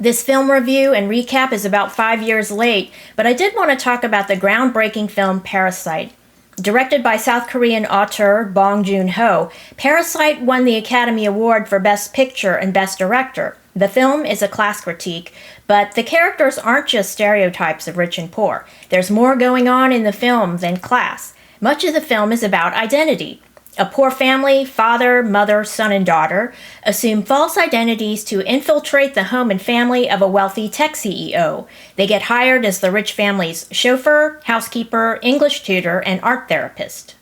This film review and recap is about 5 years late, but I did want to talk about the groundbreaking film Parasite. Directed by South Korean auteur Bong Joon Ho, Parasite won the Academy Award for Best Picture and Best Director. The film is a class critique, but the characters aren't just stereotypes of rich and poor. There's more going on in the film than class. Much of the film is about identity. A poor family, father, mother, son, and daughter, assume false identities to infiltrate the home and family of a wealthy tech CEO. They get hired as the rich family's chauffeur, housekeeper, English tutor, and art therapist.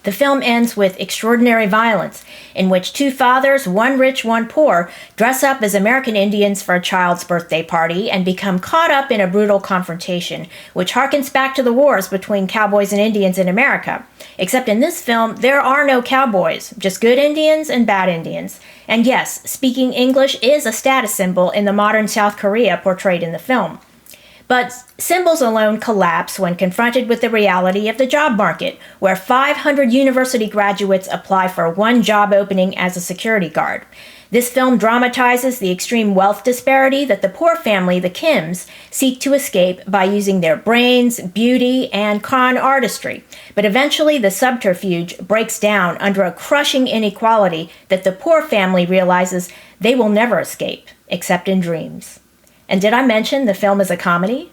The film ends with extraordinary violence, in which two fathers, one rich, one poor, dress up as American Indians for a child's birthday party and become caught up in a brutal confrontation, which harkens back to the wars between cowboys and Indians in America. Except in this film, there are no cowboys, just good Indians and bad Indians. And yes, speaking English is a status symbol in the modern South Korea portrayed in the film. But symbols alone collapse when confronted with the reality of the job market, where 500 university graduates apply for one job opening as a security guard. This film dramatizes the extreme wealth disparity that the poor family, the Kims, seek to escape by using their brains, beauty, and con artistry. But eventually the subterfuge breaks down under a crushing inequality that the poor family realizes they will never escape, except in dreams. And did I mention the film is a comedy?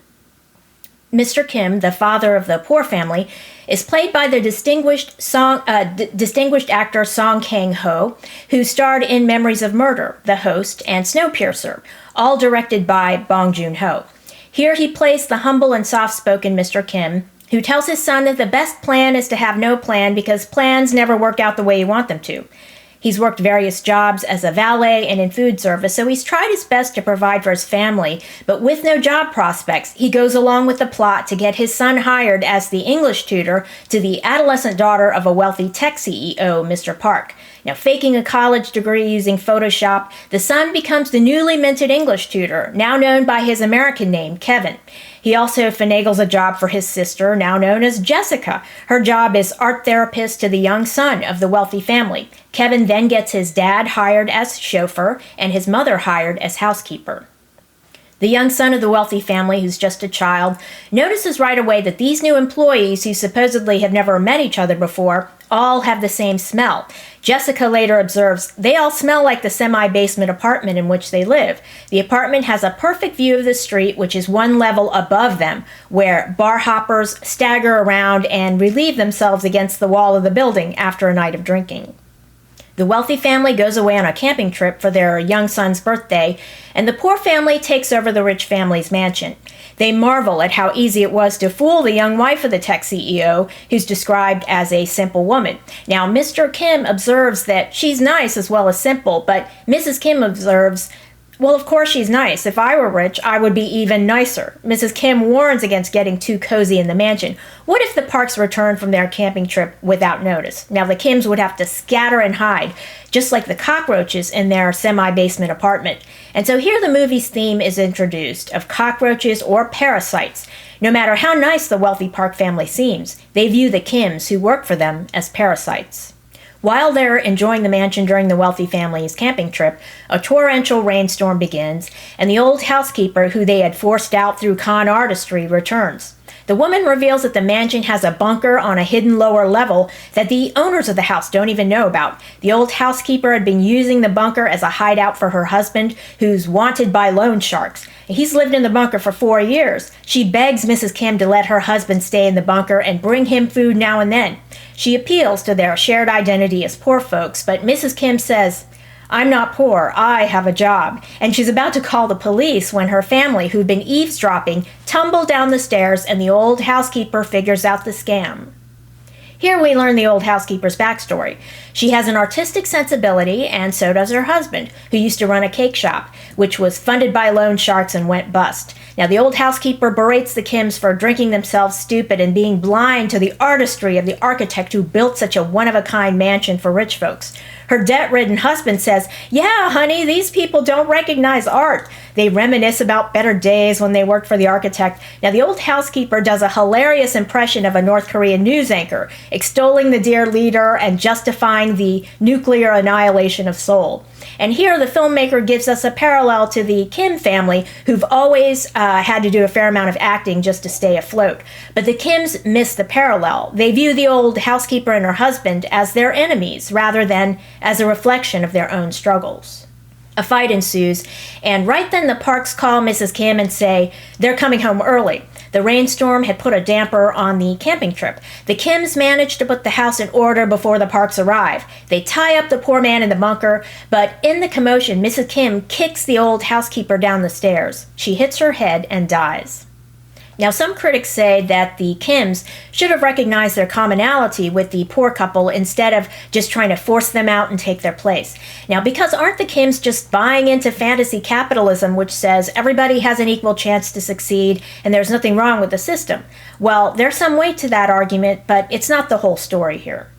Mr. Kim, the father of the poor family, is played by the distinguished actor Song Kang-ho, who starred in Memories of Murder, The Host, and Snowpiercer, all directed by Bong Joon Ho. Here he plays the humble and soft-spoken Mr. Kim, who tells his son that the best plan is to have no plan because plans never work out the way you want them to. He's worked various jobs as a valet and in food service, so he's tried his best to provide for his family, but with no job prospects, he goes along with the plot to get his son hired as the English tutor to the adolescent daughter of a wealthy tech CEO, Mr. Park. Now, faking a college degree using Photoshop, the son becomes the newly minted English tutor, now known by his American name, Kevin. He also finagles a job for his sister, now known as Jessica. Her job is art therapist to the young son of the wealthy family. Kevin then gets his dad hired as chauffeur and his mother hired as housekeeper. The young son of the wealthy family, who's just a child, notices right away that these new employees, who supposedly have never met each other before, all have the same smell. Jessica later observes, they all smell like the semi-basement apartment in which they live. The apartment has a perfect view of the street, which is one level above them, where bar hoppers stagger around and relieve themselves against the wall of the building after a night of drinking. The wealthy family goes away on a camping trip for their young son's birthday, and the poor family takes over the rich family's mansion. They marvel at how easy it was to fool the young wife of the tech CEO, who's described as a simple woman. Now, Mr. Kim observes that she's nice as well as simple, but Mrs. Kim observes, well, of course she's nice. If I were rich, I would be even nicer. Mrs. Kim warns against getting too cozy in the mansion. What if the Parks returned from their camping trip without notice? Now, the Kims would have to scatter and hide, just like the cockroaches in their semi-basement apartment. And so here the movie's theme is introduced, of cockroaches or parasites. No matter how nice the wealthy Park family seems, they view the Kims who work for them as parasites. While they're enjoying the mansion during the wealthy family's camping trip, a torrential rainstorm begins, and the old housekeeper who they had forced out through con artistry returns. The woman reveals that the mansion has a bunker on a hidden lower level that the owners of the house don't even know about. The old housekeeper had been using the bunker as a hideout for her husband, who's wanted by loan sharks. He's lived in the bunker for 4 years. She begs Mrs. Kim to let her husband stay in the bunker and bring him food now and then. She appeals to their shared identity as poor folks, but Mrs. Kim says, "I'm not poor, I have a job." And she's about to call the police when her family, who'd been eavesdropping, tumble down the stairs and the old housekeeper figures out the scam. Here we learn the old housekeeper's backstory. She has an artistic sensibility, and so does her husband, who used to run a cake shop, which was funded by loan sharks and went bust. Now, the old housekeeper berates the Kims for drinking themselves stupid and being blind to the artistry of the architect who built such a one-of-a-kind mansion for rich folks. Her debt-ridden husband says, "Yeah, honey, these people don't recognize art. They reminisce about better days when they worked for the architect. Now, the old housekeeper does a hilarious impression of a North Korean news anchor, extolling the dear leader and justifying the nuclear annihilation of Seoul. And here, the filmmaker gives us a parallel to the Kim family, who've always had to do a fair amount of acting just to stay afloat. But the Kims miss the parallel. They view the old housekeeper and her husband as their enemies, rather than as a reflection of their own struggles. A fight ensues, and right then the Parks call Mrs. Kim and say they're coming home early. The rainstorm had put a damper on the camping trip. The Kims manage to put the house in order before the Parks arrive. They tie up the poor man in the bunker, but in the commotion, Mrs. Kim kicks the old housekeeper down the stairs. She hits her head and dies. Now, some critics say that the Kims should have recognized their commonality with the poor couple instead of just trying to force them out and take their place. Now, because aren't the Kims just buying into fantasy capitalism, which says everybody has an equal chance to succeed and there's nothing wrong with the system? Well, there's some weight to that argument, but it's not the whole story here.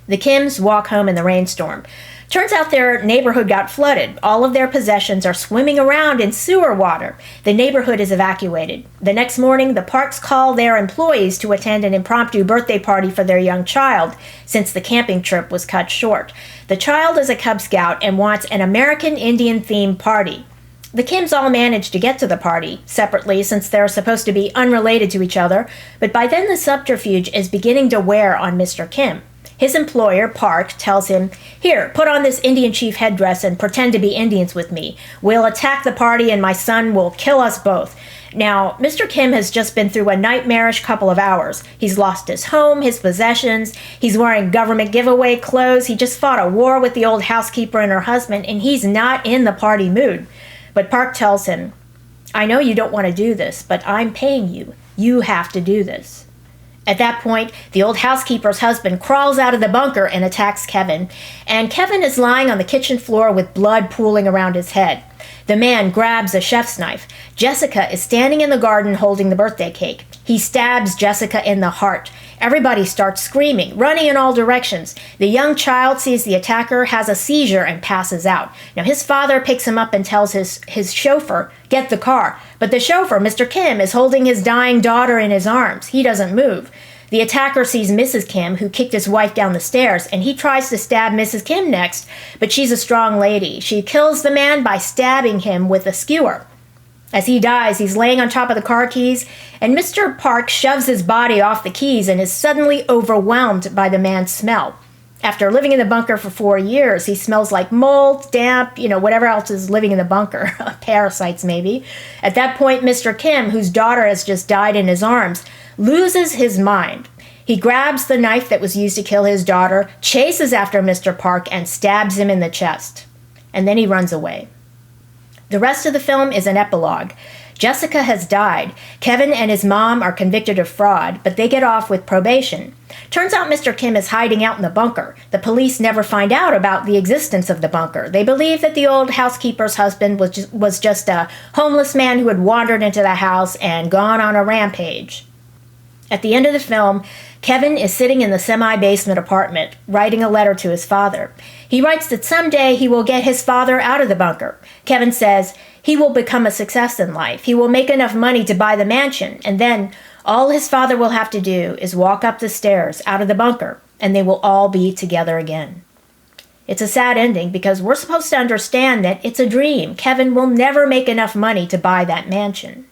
The Kims walk home in the rainstorm. Turns out their neighborhood got flooded. All of their possessions are swimming around in sewer water. The neighborhood is evacuated. The next morning, the Parks call their employees to attend an impromptu birthday party for their young child, since the camping trip was cut short. The child is a Cub Scout and wants an American Indian-themed party. The Kims all manage to get to the party separately, since they're supposed to be unrelated to each other, but by then the subterfuge is beginning to wear on Mr. Kim. His employer, Park, tells him, "Here, put on this Indian chief headdress and pretend to be Indians with me. We'll attack the party and my son will kill us both." Now, Mr. Kim has just been through a nightmarish couple of hours. He's lost his home, his possessions, he's wearing government giveaway clothes, he just fought a war with the old housekeeper and her husband, and he's not in the party mood. But Park tells him, "I know you don't want to do this, but I'm paying you. You have to do this." At that point, the old housekeeper's husband crawls out of the bunker and attacks Kevin, and Kevin is lying on the kitchen floor with blood pooling around his head. The man grabs a chef's knife. Jessica is standing in the garden holding the birthday cake. He stabs Jessica in the heart. Everybody starts screaming, running in all directions. The young child sees the attacker, has a seizure, and passes out. Now, his father picks him up and tells his chauffeur, "Get the car." But the chauffeur, Mr. Kim, is holding his dying daughter in his arms. He doesn't move. The attacker sees Mrs. Kim, who kicked his wife down the stairs, and he tries to stab Mrs. Kim next, but she's a strong lady. She kills the man by stabbing him with a skewer. As he dies, he's laying on top of the car keys, and Mr. Park shoves his body off the keys and is suddenly overwhelmed by the man's smell. After living in the bunker for 4 years, he smells like mold, damp, whatever else is living in the bunker, parasites maybe. At that point, Mr. Kim, whose daughter has just died in his arms, loses his mind. He grabs the knife that was used to kill his daughter, chases after Mr. Park, and stabs him in the chest. And then he runs away. The rest of the film is an epilogue. Jessica has died. Kevin and his mom are convicted of fraud, but they get off with probation. Turns out Mr. Kim is hiding out in the bunker. The police never find out about the existence of the bunker. They believe that the old housekeeper's husband was just a homeless man who had wandered into the house and gone on a rampage. At the end of the film, Kevin is sitting in the semi-basement apartment, writing a letter to his father. He writes that someday he will get his father out of the bunker. Kevin says he will become a success in life. He will make enough money to buy the mansion, and then all his father will have to do is walk up the stairs out of the bunker, and they will all be together again. It's a sad ending because we're supposed to understand that it's a dream. Kevin will never make enough money to buy that mansion.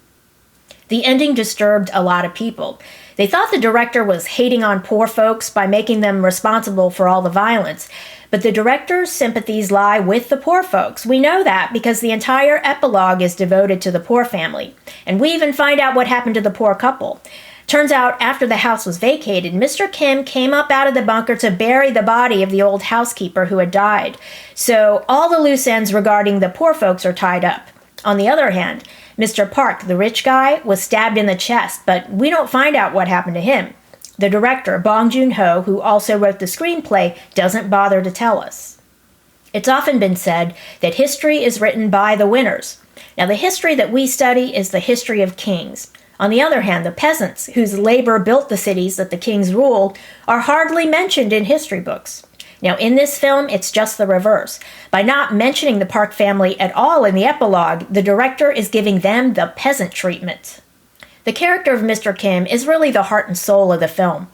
The ending disturbed a lot of people. They thought the director was hating on poor folks by making them responsible for all the violence. But the director's sympathies lie with the poor folks. We know that because the entire epilogue is devoted to the poor family. And we even find out what happened to the poor couple. Turns out after the house was vacated, Mr. Kim came up out of the bunker to bury the body of the old housekeeper who had died. So all the loose ends regarding the poor folks are tied up. On the other hand, Mr. Park, the rich guy, was stabbed in the chest, but we don't find out what happened to him. The director, Bong Joon Ho, who also wrote the screenplay, doesn't bother to tell us. It's often been said that history is written by the winners. Now, the history that we study is the history of kings. On the other hand, the peasants, whose labor built the cities that the kings rule, are hardly mentioned in history books. Now, in this film, it's just the reverse. By not mentioning the Park family at all in the epilogue, the director is giving them the peasant treatment. The character of Mr. Kim is really the heart and soul of the film.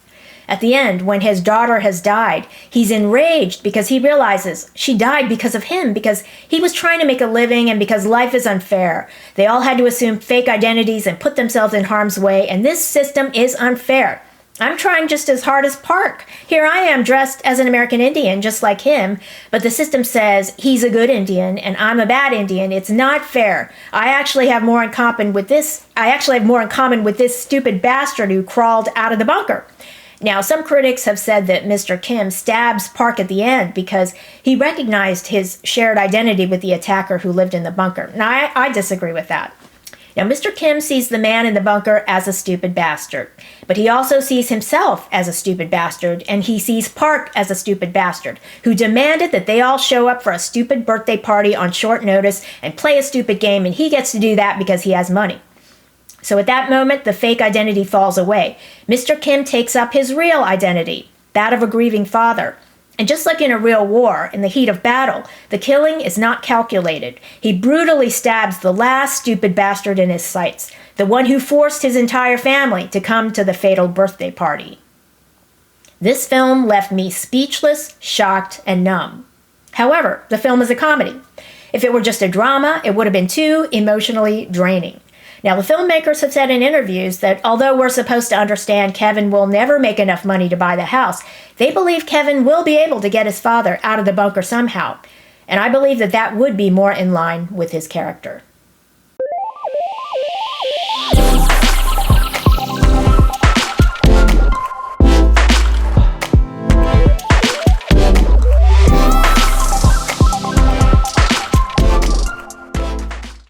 At the end, when his daughter has died, he's enraged because he realizes she died because of him, because he was trying to make a living and because life is unfair. They all had to assume fake identities and put themselves in harm's way, and this system is unfair. I'm trying just as hard as Park. Here I am dressed as an American Indian, just like him, but the system says he's a good Indian and I'm a bad Indian. It's not fair. I actually have more in common with this stupid bastard who crawled out of the bunker. Now, some critics have said that Mr. Kim stabs Park at the end because he recognized his shared identity with the attacker who lived in the bunker. Now, I disagree with that. Now, Mr. Kim sees the man in the bunker as a stupid bastard, but he also sees himself as a stupid bastard, and he sees Park as a stupid bastard, who demanded that they all show up for a stupid birthday party on short notice and play a stupid game, and he gets to do that because he has money. So at that moment, the fake identity falls away. Mr. Kim takes up his real identity, that of a grieving father. And just like in a real war, in the heat of battle, the killing is not calculated. He brutally stabs the last stupid bastard in his sights, the one who forced his entire family to come to the fatal birthday party. This film left me speechless, shocked, and numb. However, the film is a comedy. If it were just a drama, it would have been too emotionally draining. Now, the filmmakers have said in interviews that although we're supposed to understand Kevin will never make enough money to buy the house, they believe Kevin will be able to get his father out of the bunker somehow. And I believe that that would be more in line with his character.